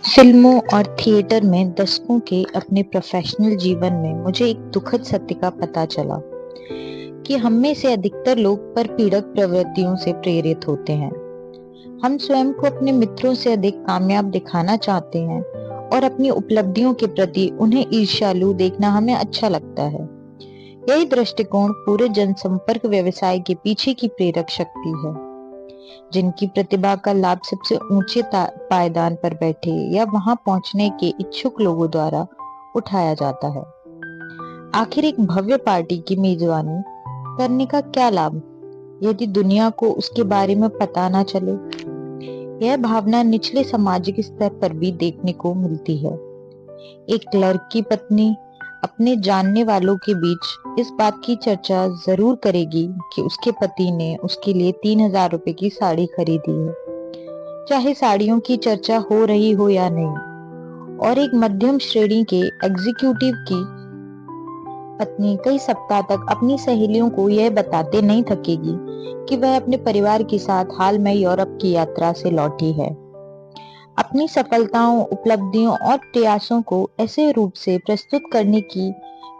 फिल्मों और थिएटर में दशकों के अपने प्रोफेशनल जीवन में मुझे एक दुखद सत्य का पता चला कि हम में से अधिकतर लोग परपीड़क प्रवृत्तियों से प्रेरित होते हैं। हम स्वयं को अपने मित्रों से अधिक कामयाब दिखाना चाहते हैं और अपनी उपलब्धियों के प्रति उन्हें ईर्ष्यालु देखना हमें अच्छा लगता है। यही दृष्टिकोण पूरे जनसंपर्क व्यवसाय के पीछे की प्रेरक शक्ति है। जिनकी प्रतिभा का लाभ सबसे ऊंचे पायदान पर बैठे या वहां पहुंचने के इच्छुक लोगों द्वारा उठाया जाता है। आखिर एक भव्य पार्टी की मेजबानी करने का क्या लाभ यदि दुनिया को उसके बारे में पता ना चले। यह भावना निचले सामाजिक स्तर पर भी देखने को मिलती है। एक क्लर्क की पत्नी अपने जानने वालों के बीच इस बात की चर्चा जरूर करेगी कि उसके पति ने उसके लिए 3,000 रुपए की साड़ी खरीदी है, चाहे साड़ियों की चर्चा हो रही हो या नहीं। और एक मध्यम श्रेणी के एग्जीक्यूटिव की पत्नी कई सप्ताह तक अपनी सहेलियों को यह बताते नहीं थकेगी कि वह अपने परिवार के साथ हाल में यूरोप की यात्रा से लौटी है। अपनी सफलताओं, उपलब्धियों और प्रयासों को ऐसे रूप से प्रस्तुत करने की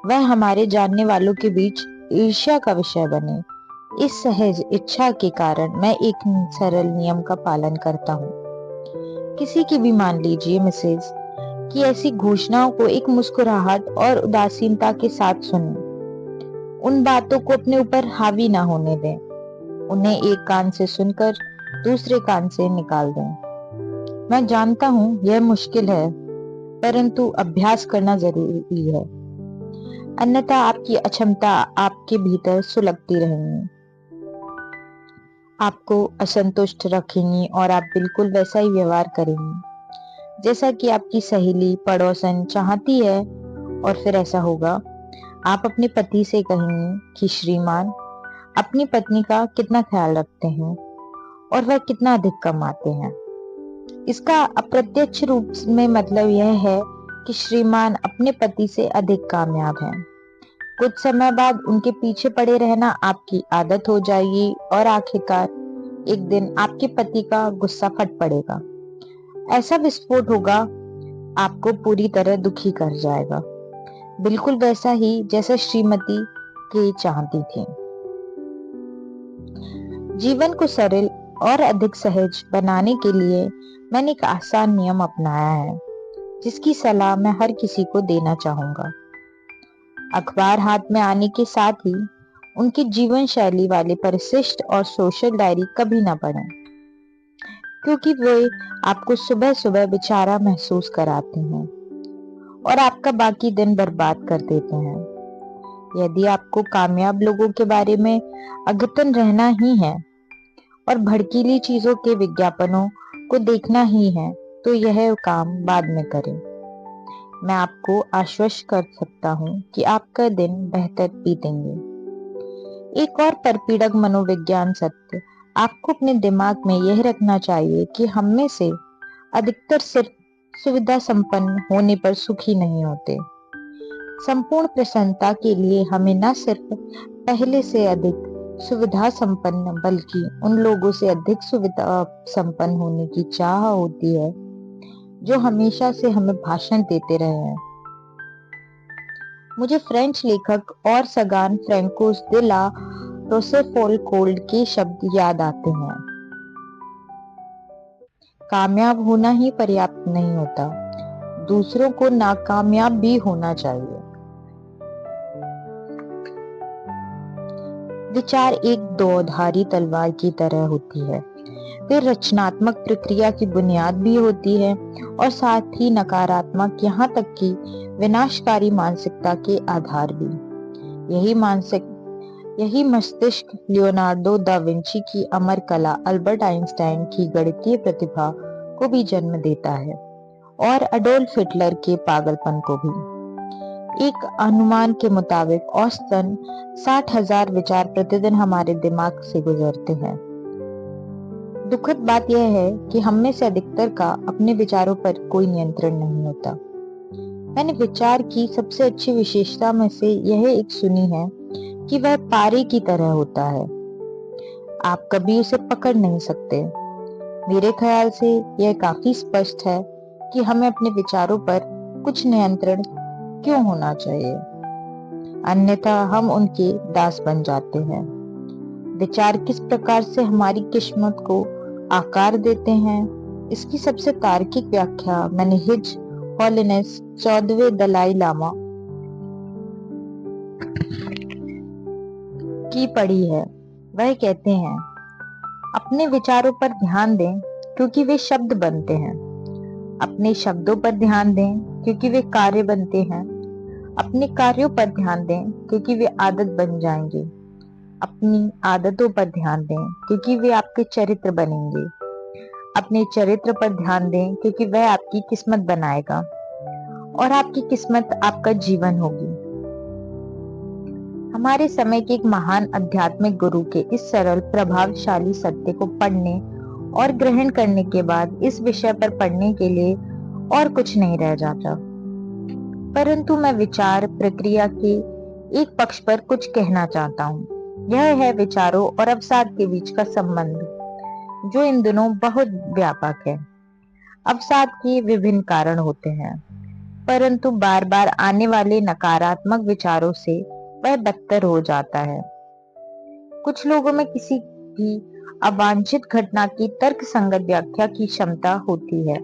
वह हमारे जानने वालों के बीच ईर्ष्या का विषय बने। इस सहज इच्छा के कारण मैं एक सरल नियम का पालन करता हूँ। किसी की भी मान लीजिए मिसेज कि ऐसी घोषणाओं को एक मुस्कुराहट और उदासीनता के साथ सुनें। उन बातों को अपने ऊपर हावी ना होने दें। उन्हें एक कान से सुनकर दूसरे कान से निकाल दें। मैं जानता हूँ यह मुश्किल है, परंतु अभ्यास करना जरूरी है, अन्यथा आपकी अक्षमता आपके भीतर सुलगती रहेंगी, आपको असंतुष्ट रखेंगी और आप बिल्कुल वैसा ही व्यवहार करेंगी जैसा कि आपकी सहेली पड़ोसन चाहती है। और फिर ऐसा होगा, आप अपने पति से कहेंगे कि श्रीमान अपनी पत्नी का कितना ख्याल रखते हैं और वह कितना अधिक कमाते हैं। इसका अप्रत्यक्ष रूप में मतलब यह है कि श्रीमान अपने पति से अधिक कामयाब हैं। कुछ समय बाद उनके पीछे पड़े रहना आपकी आदत हो जाएगी और आखिरकार एक दिन आपके पति का गुस्सा फट पड़ेगा। ऐसा विस्फोट होगा, आपको पूरी तरह दुखी कर जाएगा, बिल्कुल वैसा ही जैसा श्रीमती के चाहती थी। जीवन को सरल और अधिक सहज बनाने के लिए मैंने एक आसान नियम अपनाया है, जिसकी सलाह मैं हर किसी को देना चाहूंगा। अखबार हाथ में आने के साथ ही उनकी जीवन शैली वाले परिशिष्ट और सोशल डायरी कभी ना पढ़ें, क्योंकि वे आपको सुबह सुबह बेचारा महसूस कराते हैं और आपका बाकी दिन बर्बाद कर देते हैं। यदि आपको कामयाब लोगों के बारे में अद्यतन रहना ही है और भड़कीली चीजों के विज्ञापनों को देखना ही है, तो यह काम बाद में करें। मैं आपको आश्वस्त कर सकता हूँ कि आपका दिन बेहतर बीतेंगे। एक और परपीड़क मनोविज्ञान सत्य आपको अपने दिमाग में यह रखना चाहिए कि हम में से अधिकतर सिर्फ सुविधा संपन्न होने पर सुखी नहीं होते। संपूर्ण प्रसन्नता के लिए हमें न सिर्फ पहले से अधिक सुविधा संपन्न बल्कि उन लोगों से अधिक सुविधा संपन्न होने की चाह होती है जो हमेशा से हमें भाषण देते रहे हैं। मुझे फ्रेंच लेखक और सगान फ्रैंकोस दे ला रोशेफोर्ड के शब्द याद आते हैं। कामयाब होना ही पर्याप्त नहीं होता, दूसरों को नाकामयाब भी होना चाहिए। विचार एक दोधारी तलवार की तरह होती है। वे रचनात्मक प्रक्रिया की बुनियाद भी होती है और साथ ही नकारात्मक यहाँ तक कि विनाशकारी मानसिकता के आधार भी। यही मस्तिष्क लियोनार्डो दा विंची की अमर कला, अल्बर्ट आइंस्टाइन की गणितीय प्रतिभा को भी जन्म देता है और अडोल्फ हिटलर के पागलपन को भी। एक अनुमान के मुताबिक औसतन 60,000 विचार प्रतिदिन हमारे दिमाग से गुजरते हैं। दुखद बात यह है कि हम में से अधिकतर का अपने विचारों पर कोई नियंत्रण नहीं होता। मैंने विचार की सबसे अच्छी विशेषता में से यह एक सुनी है कि वह पारे की तरह होता है, आप कभी उसे पकड़ नहीं सकते। मेरे ख्याल से यह काफी स्पष्ट है कि हमें अपने विचारों पर कुछ नियंत्रण क्यों होना चाहिए, अन्यथा हम उनके दास बन जाते हैं। विचार किस प्रकार से हमारी किस्मत को आकार देते हैं, इसकी सबसे तार्किक व्याख्या मैंने हिज होलिनेस 14वें दलाई लामा की पढ़ी है। वह कहते हैं, अपने विचारों पर ध्यान दें क्योंकि वे शब्द बनते हैं। अपने शब्दों पर ध्यान दें क्योंकि वे कार्य बनते हैं। अपने कार्यों पर ध्यान दें क्योंकि वे आदत बन जाएंगे। अपनी आदतों पर ध्यान दें क्योंकि वे आपके चरित्र बनेंगे। अपने चरित्र पर ध्यान दें क्योंकि वह आपकी किस्मत बनाएगा और आपकी किस्मत आपका जीवन होगी। हमारे समय के एक महान आध्यात्मिक गुरु के इस सरल प्रभावशाली सत्य को पढ़ने और ग्रहण करने के बाद इस विषय पर पढ़ने के लिए और कुछ नहीं रह जाता। परंतु मैं विचार प्रक्रिया के एक पक्ष पर कुछ कहना चाहता हूँ। यह है विचारों और अवसाद के बीच का संबंध, जो इन दिनों बहुत व्यापक है। अवसाद के विभिन्न कारण होते हैं, परंतु बार बार आने वाले नकारात्मक विचारों से वह बदतर हो जाता है। कुछ लोगों में किसी भी अवांछित घटना की तर्कसंगत व्याख्या की क्षमता होती है,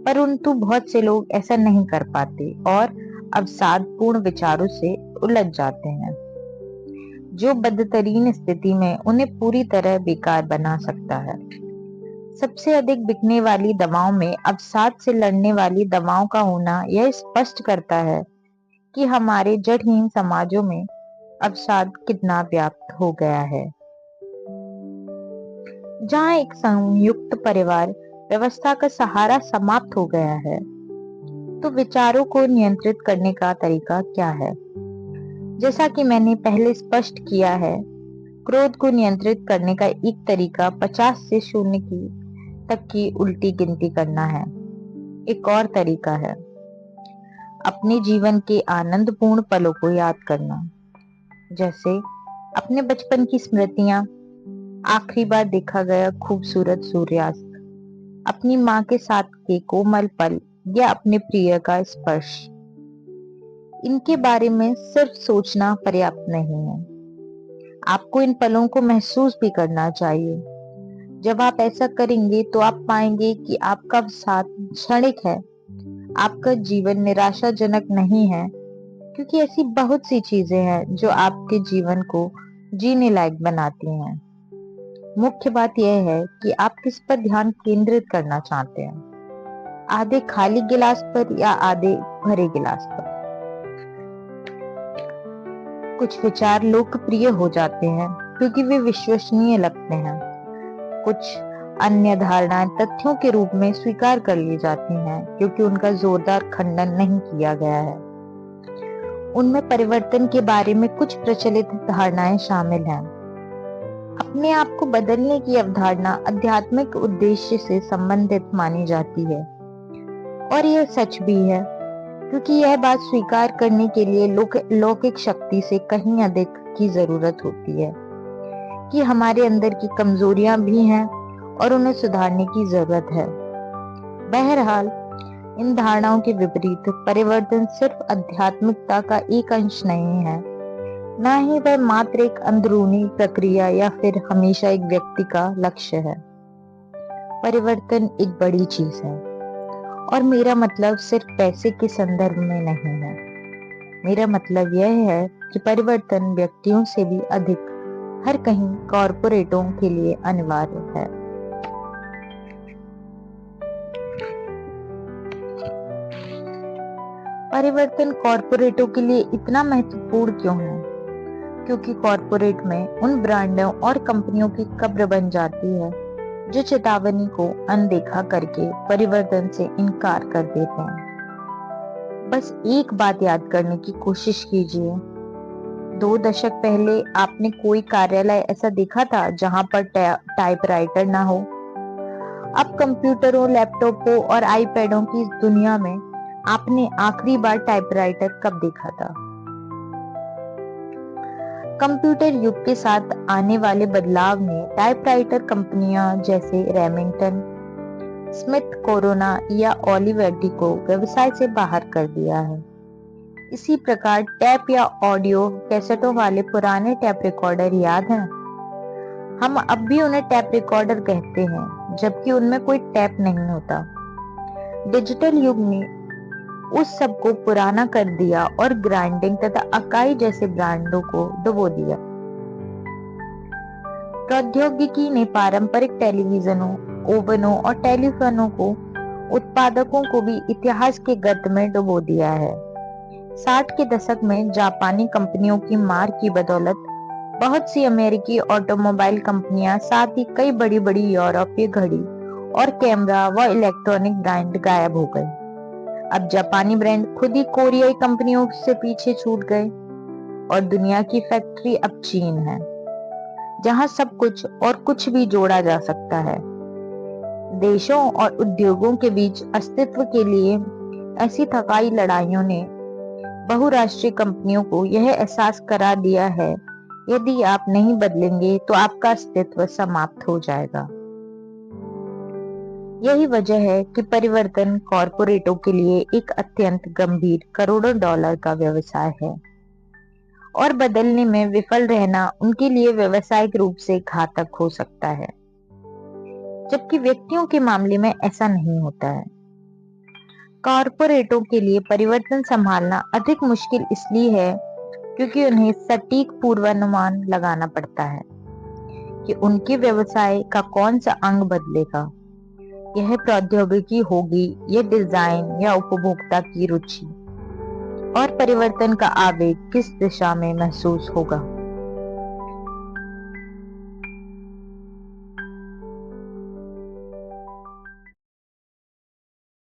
परंतु बहुत से लोग ऐसा नहीं कर पाते और अवसादपूर्ण विचारों से उलझ जाते हैं, जो बदतरीन स्थिति में उन्हें पूरी तरह बेकार बना सकता है। सबसे अधिक बिकने वाली दवाओं में अवसाद से लड़ने वाली दवाओं का होना यह स्पष्ट करता है कि हमारे जड़हीन समाजों में अवसाद कितना व्याप्त हो गया है। जहां एक संयुक्त परिवार व्यवस्था का सहारा समाप्त हो गया है, तो विचारों को नियंत्रित करने का तरीका क्या है? जैसा कि मैंने पहले स्पष्ट किया है, क्रोध को नियंत्रित करने का एक तरीका 50 से 0 तक की उल्टी गिनती करना है। एक और तरीका है अपने जीवन के आनंदपूर्ण पलों को याद करना, जैसे अपने बचपन की स्मृतियां, आखिरी बार देखा गया खूबसूरत सूर्यास्त, अपनी माँ के साथ के कोमल पल या अपने प्रिय का स्पर्श। इनके बारे में सिर्फ सोचना पर्याप्त नहीं है, आपको इन पलों को महसूस भी करना चाहिए। जब आप ऐसा करेंगे तो आप पाएंगे कि आपका अवसाद क्षणिक है, आपका जीवन निराशाजनक नहीं है, क्योंकि ऐसी बहुत सी चीजें हैं जो आपके जीवन को जीने लायक बनाती हैं। मुख्य बात यह है कि आप किस पर ध्यान केंद्रित करना चाहते हैं, आधे खाली गिलास पर या आधे भरे गिलास पर। कुछ विचार लोकप्रिय हो जाते हैं क्योंकि वे विश्वसनीय लगते हैं। कुछ अन्य धारणाएं तथ्यों के रूप में स्वीकार कर ली जाती हैं क्योंकि उनका जोरदार खंडन नहीं किया गया है। उनमें परिवर्तन के बारे में कुछ प्रचलित धारणाएं शामिल हैं। अपने आप को बदलने की अवधारणा आध्यात्मिक उद्देश्य से संबंधित मानी जाती है, और यह सच भी है, क्योंकि यह बात स्वीकार करने के लिए लौकिक शक्ति से कहीं अधिक की जरूरत होती है कि हमारे अंदर की कमजोरियां भी हैं और उन्हें सुधारने की जरूरत है। बहरहाल, इन धारणाओं के विपरीत परिवर्तन सिर्फ आध्यात्मिकता का एक अंश नहीं है, न ही वह मात्र एक अंदरूनी प्रक्रिया या फिर हमेशा एक व्यक्ति का लक्ष्य है। परिवर्तन एक बड़ी चीज है, और मेरा मतलब सिर्फ पैसे के संदर्भ में नहीं है। मेरा मतलब यह है कि परिवर्तन व्यक्तियों से भी अधिक हर कहीं कॉरपोरेटों के लिए अनिवार्य है। परिवर्तन कॉरपोरेटों के लिए इतना महत्वपूर्ण क्यों है? क्योंकि कॉरपोरेट में उन ब्रांडों और कंपनियों की कब्र बन जाती है जो चेतावनी को अनदेखा करके परिवर्तन से इनकार कर देते हैं। बस एक बात याद करने की कोशिश कीजिए। 2 दशक पहले आपने कोई कार्यालय ऐसा देखा था जहां पर टाइपराइटर ना हो? अब कंप्यूटरों, लैपटॉपों और आईपैडों की इस दुनिया में आपने आखिरी बार टाइपराइटर कब देखा था? कंप्यूटर युग के साथ आने वाले बदलाव ने टाइपराइटर कंपनियां जैसे रेमिंगटन, स्मिथ, कोरोना या ओलिवेटी को व्यवसाय से बाहर कर दिया है। इसी प्रकार टैप या ऑडियो कैसेटों वाले पुराने टैप रिकॉर्डर याद हैं? हम अब भी उन्हें टैप रिकॉर्डर कहते हैं, जबकि उनमें कोई टैप नहीं होता। डिजिटल युग ने उस सब को पुराना कर दिया और ग्राइंडिंग तथा अकाई जैसे ब्रांडों को डुबो दिया। प्रौद्योगिकी ने पारंपरिक टेलीविजनों, ओवनों और टेलीफोनों को उत्पादकों को भी इतिहास के गर्त में डुबो दिया है। 60 के दशक में जापानी कंपनियों की मार की बदौलत बहुत सी अमेरिकी ऑटोमोबाइल कंपनियां, साथ ही कई बड़ी बड़ी यूरोपीय घड़ी और कैमरा व इलेक्ट्रॉनिक ब्रांड गायब हो गए। अब जापानी ब्रांड खुद ही कोरियाई कंपनियों से पीछे छूट गए और दुनिया की फैक्ट्री अब चीन है, जहां सब कुछ और कुछ भी जोड़ा जा सकता है। देशों और उद्योगों के बीच अस्तित्व के लिए ऐसी थकाई लड़ाइयों ने बहुराष्ट्रीय कंपनियों को यह एहसास करा दिया है, यदि आप नहीं बदलेंगे तो आपका अस्तित्व समाप्त हो जाएगा। यही वजह है कि परिवर्तन कॉरपोरेटों के लिए एक अत्यंत गंभीर करोड़ों डॉलर का व्यवसाय है और बदलने में विफल रहना उनके लिए व्यवसायिक रूप से घातक हो सकता है, जबकि व्यक्तियों के मामले में ऐसा नहीं होता है। कॉरपोरेटों के लिए परिवर्तन संभालना अधिक मुश्किल इसलिए है क्योंकि उन्हें सटीक पूर्वानुमान लगाना पड़ता है कि उनके व्यवसाय का कौन सा अंग बदलेगा। यह प्रौद्योगिकी होगी, यह डिजाइन या उपभोक्ता की रुचि और परिवर्तन का आवेग किस दिशा में महसूस होगा।